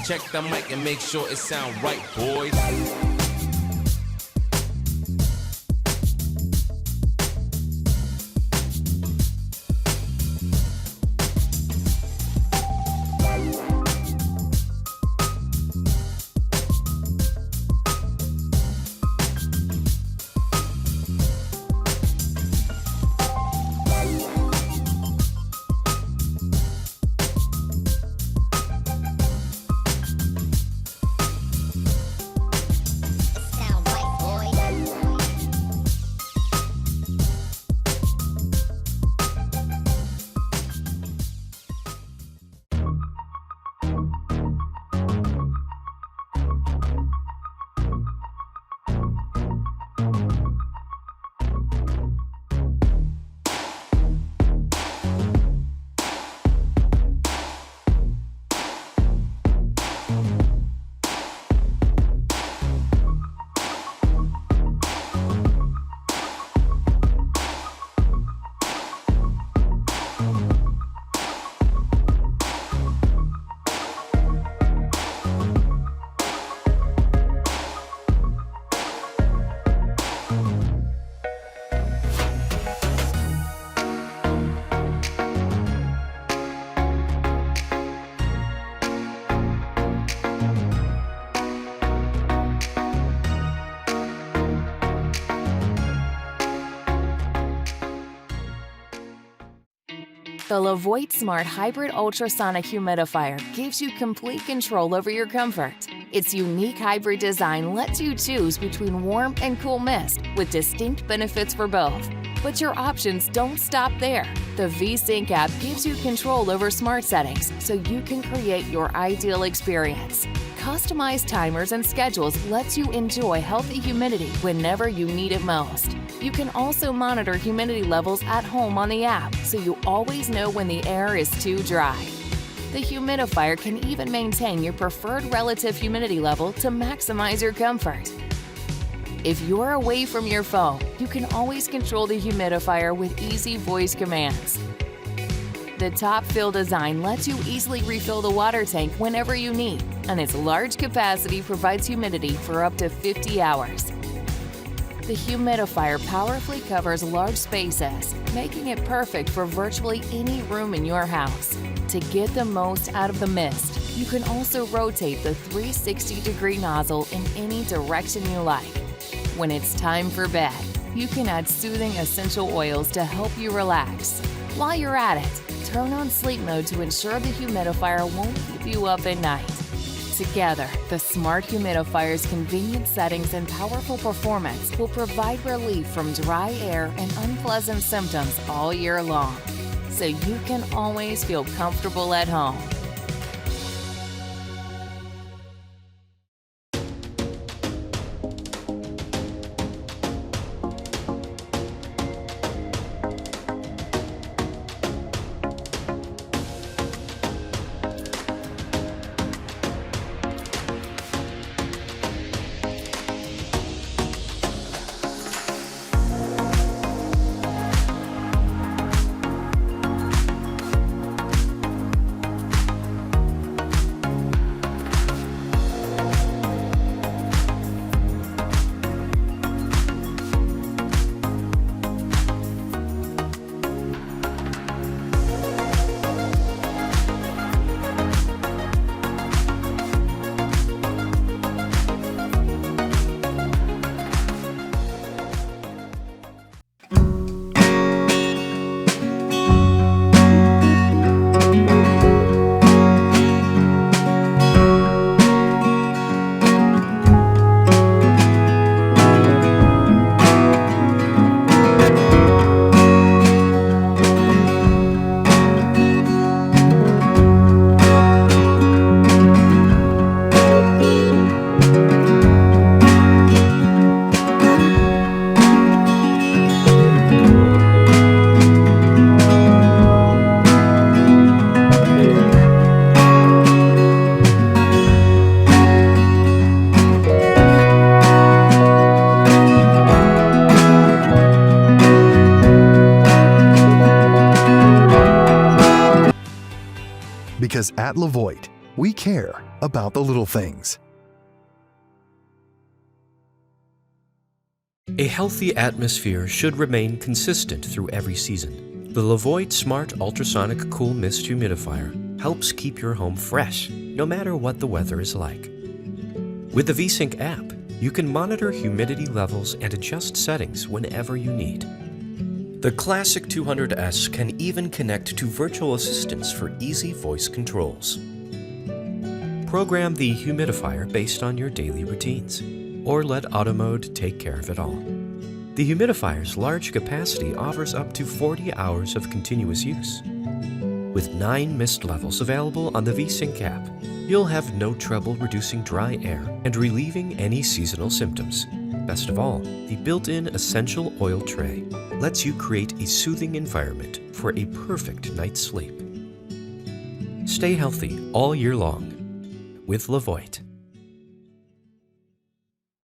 Check the mic and make sure it sound right, boys. The LEVOIT Smart Hybrid Ultrasonic Humidifier gives you complete control over your comfort. Its unique hybrid design lets you choose between warm and cool mist with distinct benefits for both. But your options don't stop there. The V-Sync app gives you control over smart settings so you can create your ideal experience. Customized timers and schedules lets you enjoy healthy humidity whenever you need it most. You can also monitor humidity levels at home on the app so you always know when the air is too dry. The humidifier can even maintain your preferred relative humidity level to maximize your comfort. If you're away from your phone, you can always control the humidifier with easy voice commands. The top fill design lets you easily refill the water tank whenever you need, and its large capacity provides humidity for up to 50 hours. The humidifier powerfully covers large spaces, making it perfect for virtually any room in your house. To get the most out of the mist, you can also rotate the 360-degree nozzle in any direction you like. When it's time for bed, you can add soothing essential oils to help you relax. While you're at it, turn on sleep mode to ensure the humidifier won't keep you up at night. Together, the smart humidifier's convenient settings and powerful performance will provide relief from dry air and unpleasant symptoms all year long, so you can always feel comfortable at home. Because at LEVOIT, we care about the little things. A healthy atmosphere should remain consistent through every season. The LEVOIT Smart Ultrasonic Cool Mist Humidifier helps keep your home fresh, no matter what the weather is like. With the VSync app, you can monitor humidity levels and adjust settings whenever you need. The Classic 200S can even connect to virtual assistants for easy voice controls. Program the humidifier based on your daily routines, or let Auto Mode take care of it all. The humidifier's large capacity offers up to 40 hours of continuous use. With 9 mist levels available on the VSync app, you'll have no trouble reducing dry air and relieving any seasonal symptoms. Best of all, the built-in essential oil tray lets you create a soothing environment for a perfect night's sleep. Stay healthy all year long with LEVOIT.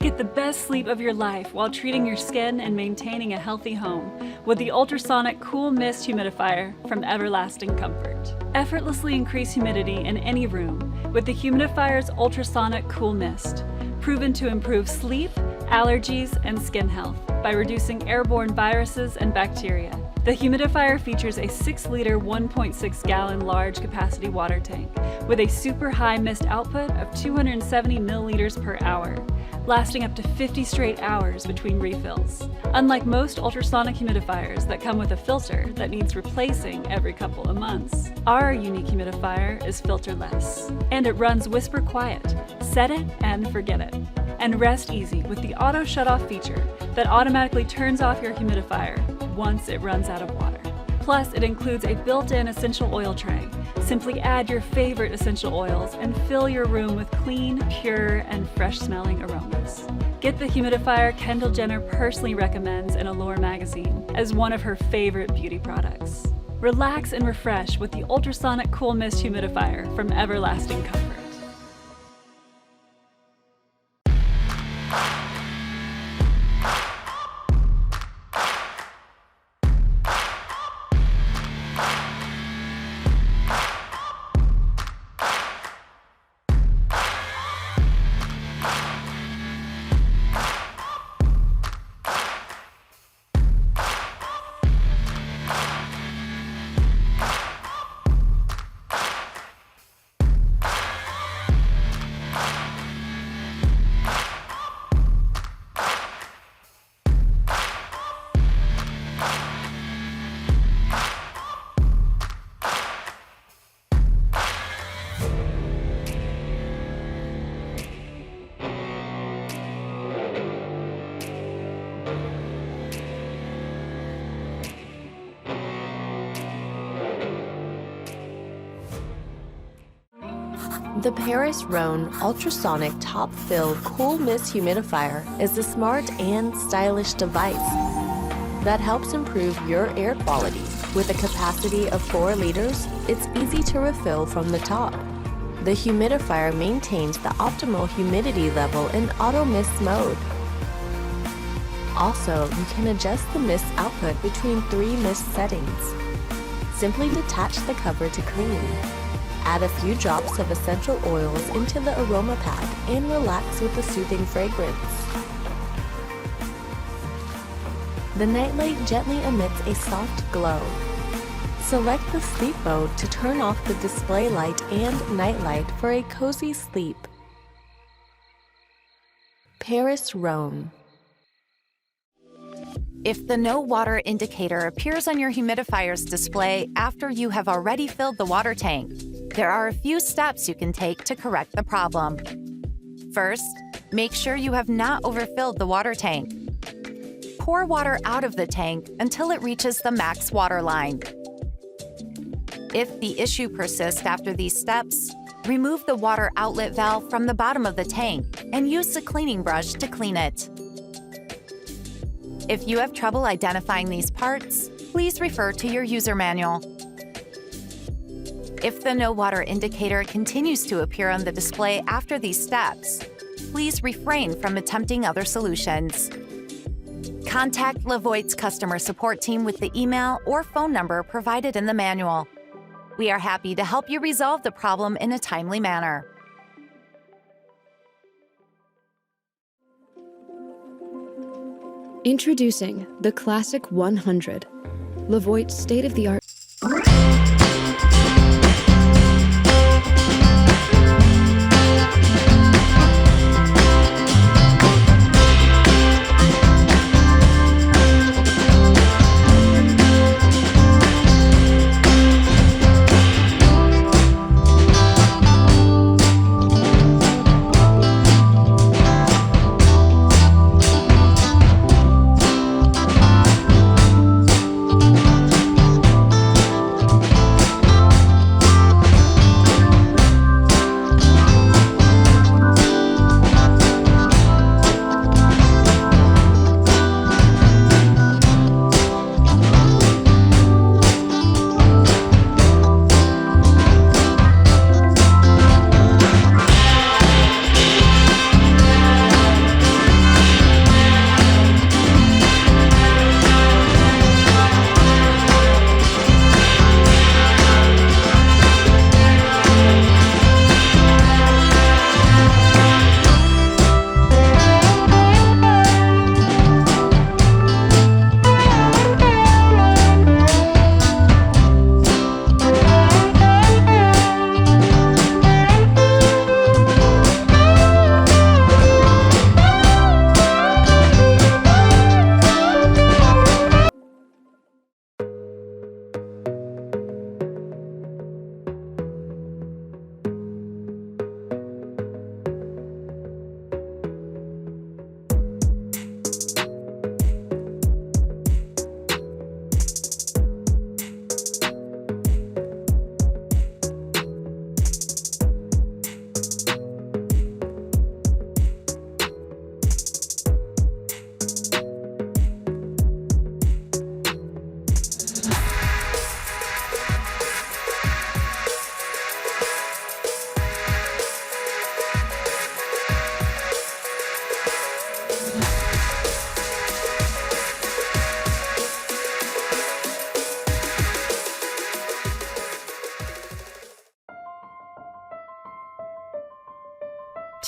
Get the best sleep of your life while treating your skin and maintaining a healthy home with the Ultrasonic Cool Mist Humidifier from Everlasting Comfort. Effortlessly increase humidity in any room with the humidifier's Ultrasonic Cool Mist, proven to improve sleep, allergies, and skin health by reducing airborne viruses and bacteria. The humidifier features a 6-liter, 1.6-gallon large capacity water tank with a super high mist output of 270 milliliters per hour, lasting up to 50 straight hours between refills. Unlike most ultrasonic humidifiers that come with a filter that needs replacing every couple of months, our unique humidifier is filterless, and it runs whisper quiet. Set it and forget it. And rest easy with the auto shut-off feature that automatically turns off your humidifier once it runs out of water. Plus, it includes a built-in essential oil tray. Simply add your favorite essential oils and fill your room with clean, pure, and fresh-smelling aromas. Get the humidifier Kendall Jenner personally recommends in Allure magazine as one of her favorite beauty products. Relax and refresh with the Ultrasonic Cool Mist Humidifier from Everlasting Comfort. The RHôNE Ultrasonic Top Fill Cool Mist Humidifier is a smart and stylish device that helps improve your air quality. With a capacity of 4 liters, it's easy to refill from the top. The humidifier maintains the optimal humidity level in auto mist mode. Also, you can adjust the mist output between 3 mist settings. Simply detach the cover to clean. Add a few drops of essential oils into the aroma pack and relax with a soothing fragrance. The nightlight gently emits a soft glow. Select the sleep mode to turn off the display light and nightlight for a cozy sleep. RHôNE. If the no water indicator appears on your humidifier's display after you have already filled the water tank, there are a few steps you can take to correct the problem. First, make sure you have not overfilled the water tank. Pour water out of the tank until it reaches the max water line. If the issue persists after these steps, remove the water outlet valve from the bottom of the tank and use the cleaning brush to clean it. If you have trouble identifying these parts, please refer to your user manual. If the no water indicator continues to appear on the display after these steps, please refrain from attempting other solutions. Contact LEVOIT's customer support team with the email or phone number provided in the manual. We are happy to help you resolve the problem in a timely manner. Introducing the Classic 100, LEVOIT's state-of-the-art.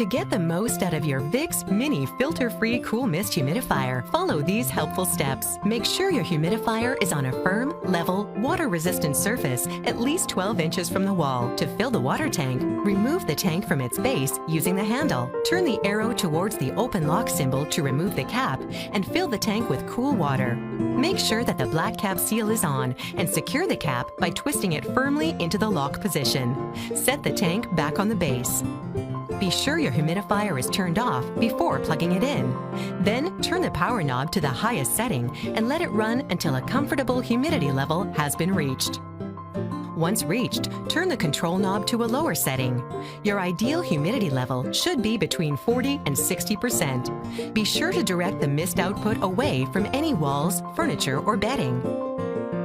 To get the most out of your Vicks Mini Filter-Free Cool Mist Humidifier, follow these helpful steps. Make sure your humidifier is on a firm, level, water-resistant surface at least 12 inches from the wall. To fill the water tank, remove the tank from its base using the handle. Turn the arrow towards the open lock symbol to remove the cap and fill the tank with cool water. Make sure that the black cap seal is on and secure the cap by twisting it firmly into the lock position. Set the tank back on the base. Be sure your humidifier is turned off before plugging it in. Then turn the power knob to the highest setting and let it run until a comfortable humidity level has been reached. Once reached, turn the control knob to a lower setting. Your ideal humidity level should be between 40 and 60%. Be sure to direct the mist output away from any walls, furniture, or bedding.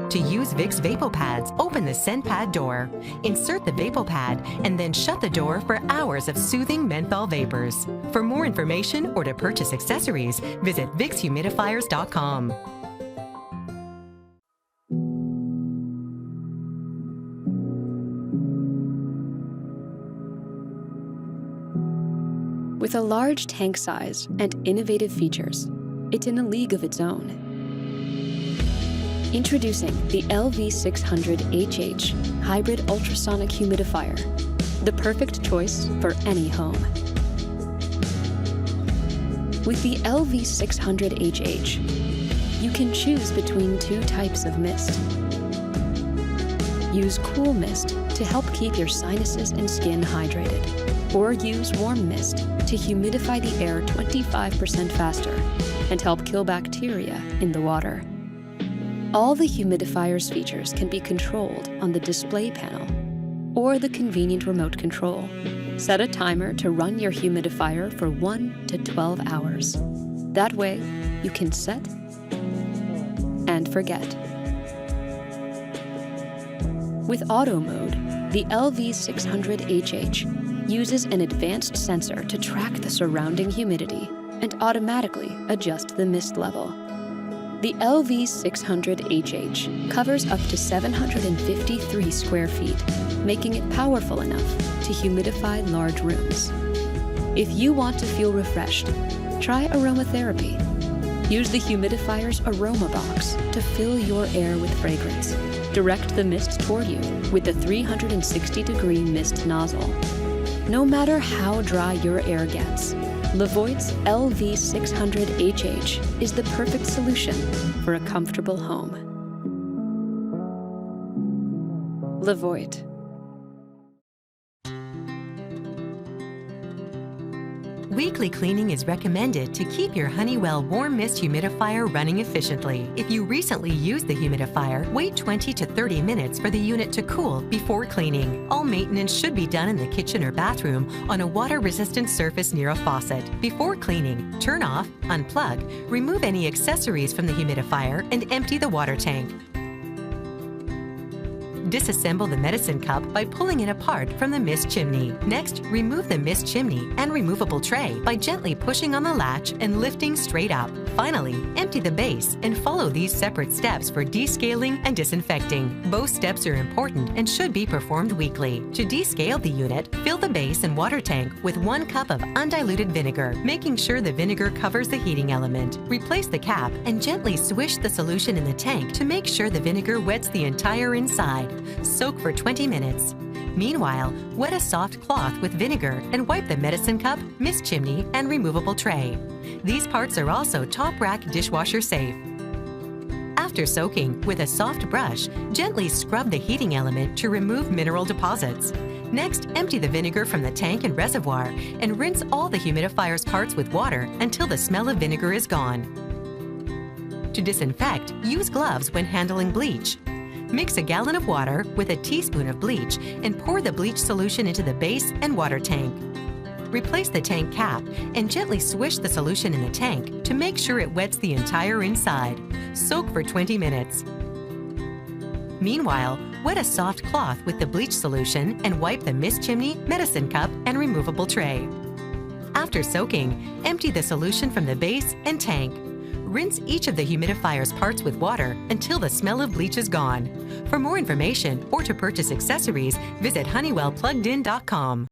To use Vicks VapoPads, open the scent pad door. Insert the VapoPad and then shut the door for hours of soothing menthol vapors. For more information or to purchase accessories, visit VicksHumidifiers.com. With a large tank size and innovative features, it's in a league of its own. Introducing the LV600HH Hybrid Ultrasonic Humidifier, the perfect choice for any home. With the LV600HH, you can choose between two types of mist. Use cool mist to help keep your sinuses and skin hydrated, or use warm mist to humidify the air 25% faster and help kill bacteria in the water. All the humidifier's features can be controlled on the display panel or the convenient remote control. Set a timer to run your humidifier for 1 to 12 hours. That way, you can set and forget. With auto mode, the LV600HH uses an advanced sensor to track the surrounding humidity and automatically adjust the mist level. The LV600HH covers up to 753 square feet, making it powerful enough to humidify large rooms. If you want to feel refreshed, try aromatherapy. Use the humidifier's aroma box to fill your air with fragrance. Direct the mist toward you with the 360-degree mist nozzle. No matter how dry your air gets, LEVOIT's LV600HH is the perfect solution for a comfortable home. LEVOIT. Weekly cleaning is recommended to keep your Honeywell warm mist humidifier running efficiently. If you recently used the humidifier, wait 20 to 30 minutes for the unit to cool before cleaning. All maintenance should be done in the kitchen or bathroom on a water-resistant surface near a faucet. Before cleaning, turn off, unplug, remove any accessories from the humidifier, and empty the water tank. Disassemble the medicine cup by pulling it apart from the mist chimney. Next, remove the mist chimney and removable tray by gently pushing on the latch and lifting straight up. Finally, empty the base and follow these separate steps for descaling and disinfecting. Both steps are important and should be performed weekly. To descale the unit, fill the base and water tank with 1 cup of undiluted vinegar, making sure the vinegar covers the heating element. Replace the cap and gently swish the solution in the tank to make sure the vinegar wets the entire inside. Soak for 20 minutes. Meanwhile, wet a soft cloth with vinegar and wipe the medicine cup, mist chimney, and removable tray. These parts are also top rack dishwasher safe. After soaking, with a soft brush, gently scrub the heating element to remove mineral deposits. Next, empty the vinegar from the tank and reservoir and rinse all the humidifier's parts with water until the smell of vinegar is gone. To disinfect, use gloves when handling bleach. Mix a gallon of water with a teaspoon of bleach and pour the bleach solution into the base and water tank. Replace the tank cap and gently swish the solution in the tank to make sure it wets the entire inside. Soak for 20 minutes. Meanwhile, wet a soft cloth with the bleach solution and wipe the mist chimney, medicine cup, and removable tray. After soaking, empty the solution from the base and tank. Rinse each of the humidifier's parts with water until the smell of bleach is gone. For more information or to purchase accessories, visit HoneywellPluggedIn.com.